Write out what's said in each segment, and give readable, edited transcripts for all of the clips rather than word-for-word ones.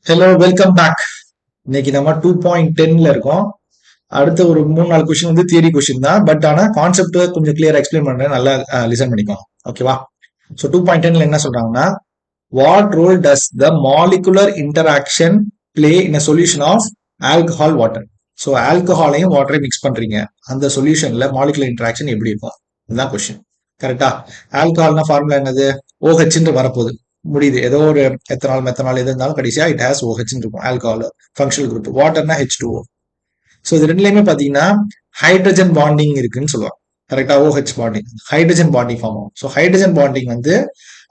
Hello welcome back. இன்னைக்கு நம்ம 2.10ல இருக்கோம். அடுத்த ஒரு 3-4 கொஸ்டின் வந்து தியரி கொஸ்டின் தான். பட் ஆனா கான்செப்ட் கொஞ்சம் கிளியரா எக்ஸ்பிளைன் பண்றேன். நல்லா லிசன் பண்ணிக்கோங்க. ஓகேவா? ஸோ 2.10ல என்ன சொல்றாங்கன்னா, what role does the molecular interaction play in a solution of alcohol water? So ஆல்கஹாலையும் வாட்டரையும் மிக்ஸ் பண்றீங்க. அந்த சொல்யூஷன்ல மாலிகுலர் இன்டராக்ஷன் எப்படி இருக்கும்? இதுதான் கொஸ்டின். கரெக்டா? ஆல்கஹால்னா ஃபார்முலா என்னது? OH வரப்போகுது. முடியுது. ஏதோ ஒரு எத்தனால் மெத்தனால் எது இருந்தாலும் கடைசியா இட் ஹேஸ் OH இருக்கும். Alcohol functional group. வாட்டர்னா H2O. ஸோ இது ரெண்டுலயுமே பாத்தீங்கன்னா ஹைட்ரஜன் பாண்டிங் இருக்குன்னு சொல்லுவாங்க. கரெக்டா? OH bonding, hydrogen bonding form ஆகும். ஸோ ஹைட்ரஜன் பாண்டிங் வந்து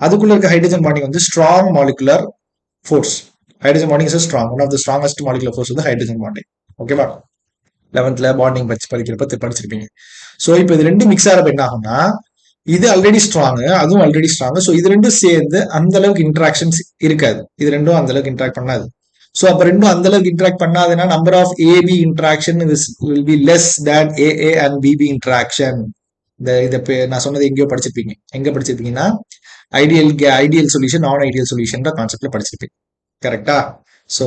அதுக்குள்ள இருக்க ஹைட்ரஜன் பாண்டிங் வந்து strong molecular force. Hydrogen bonding is strong, one of the strongest molecular force வந்து ஹைட்ரஜன் பாண்டிங். ஓகேவா? 11th பாண்டிங் படிக்கிறப்ப படிச்சிருப்பீங்க. ஸோ இப்போ இது ரெண்டு மிக்ஸ் ஆகிறப்ப என்ன ஆகும்னா, இது ஆல்ரெடி ஸ்ட்ராங், அதுவும் ஆல்ரெடி ஸ்ட்ராங். ஸோ இது ரெண்டும் சேர்ந்து அந்த அளவுக்கு இன்ட்ராக்ஷன்ஸ் இருக்காது. இது ரெண்டும் அந்த அளவுக்கு இன்ட்ராக்ட் பண்ணாது. ஸோ அப்ப ரெண்டும் அந்த அளவுக்கு இன்ட்ராக்ட் பண்ணாதுன்னா number of AB interaction will be less than AA and BB interaction. இதை நான் சொன்னது எங்கேயோ படிச்சிருப்பீங்க. எங்க படிச்சிருப்பீங்கன்னா ஐடியல் சொல்யூஷன், நான் ஐடியல் சொல்யூஷன் கான்செப்ட்ல படிச்சிருப்பீங்க. கரெக்டா? ஸோ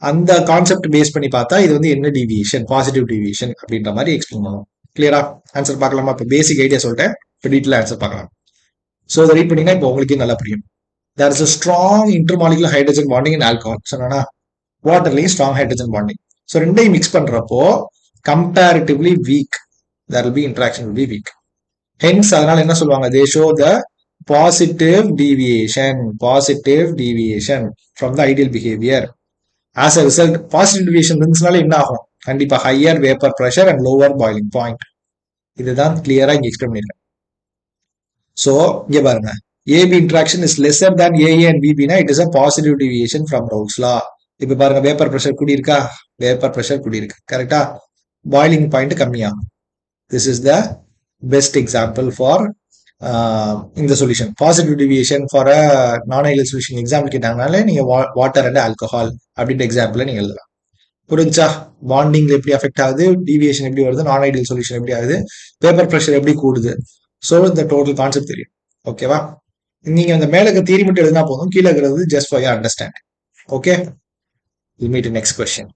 அந்த கான்செப்ட் பேஸ் பண்ணி பார்த்தா இது வந்து என்ன டிவியேஷன், பாசிட்டிவ் டிவியேஷன் அப்படின்ற மாதிரி எக்ஸ்பிளைன் பண்ணுவோம். கிளியரா? ஆன்சர் பார்க்கலாமா? இப்போ பேசிக் ஐடியா சொல்லிட்டேன். இப்போ டீட்டெயில் ஆன்சர் பார்க்கலாம். ஸோ இதை ரீட் பண்ணீங்கன்னா இப்போ உங்களுக்கே நல்லா புரியும். There is a strong intermolecular hydrogen bonding in alcohol. சொன்னா வாட்டர்லயும் ஸ்ட்ராங் ஹைட்ரஜன் பாண்டிங். ஸோ ரெண்டையும் மிக்ஸ் பண்றப்போ comparatively weak, there will be interaction will be weak. Hence அதனால என்ன சொல்லுவாங்க? They show the positive deviation from the ideal behaviour. As a result positive deviation இருந்துச்சுனால என்ன ஆகும்? கண்டிப்பா higher vapour pressure and lower boiling point. இதுதான் கிளியரா இங்க எக்ஸ்பிளைன் பண்ணிருக்கேன். ஸோ இங்க பாருங்க, AB interaction is lesser than AA and BB னா it is a positive deviation from Raoult's law. இப்ப பாருங்க, வேப்பர் பிரஷர் கூடி இருக்கா? வேப்பர் பிரஷர் கூடி இருக்கு. கரெக்டா? பாயிலிங் பாயிண்ட் கம்மியாகும். This is the best example for இந்த சொல்யூஷன். Positive deviation for a non ideal solution example கேட்டாங்கனாலே நீங்க வாட்டர் அண்ட் ஆல்கஹால் அப்படின்ற எக்ஸாம்பிள் நீங்க எழுதலாம். புரிஞ்சா? பாண்டிங்ல எப்படி அஃபெக்ட் ஆகுது, டிவியேஷன் எப்படி வருது, நான் ஐடியல் சொல்யூஷன் எப்படி ஆகுது, வேப்பர் பிரஷர் எப்படி கூடுது. ஸோ இந்த டோட்டல் கான்செப்ட் தெரியும். ஓகேவா? நீங்க அந்த மேல இருக்க தியரி மட்டும் எழுதினா போதும், கீழே இருக்கிறது just for your understanding. Okay, will meet in next question.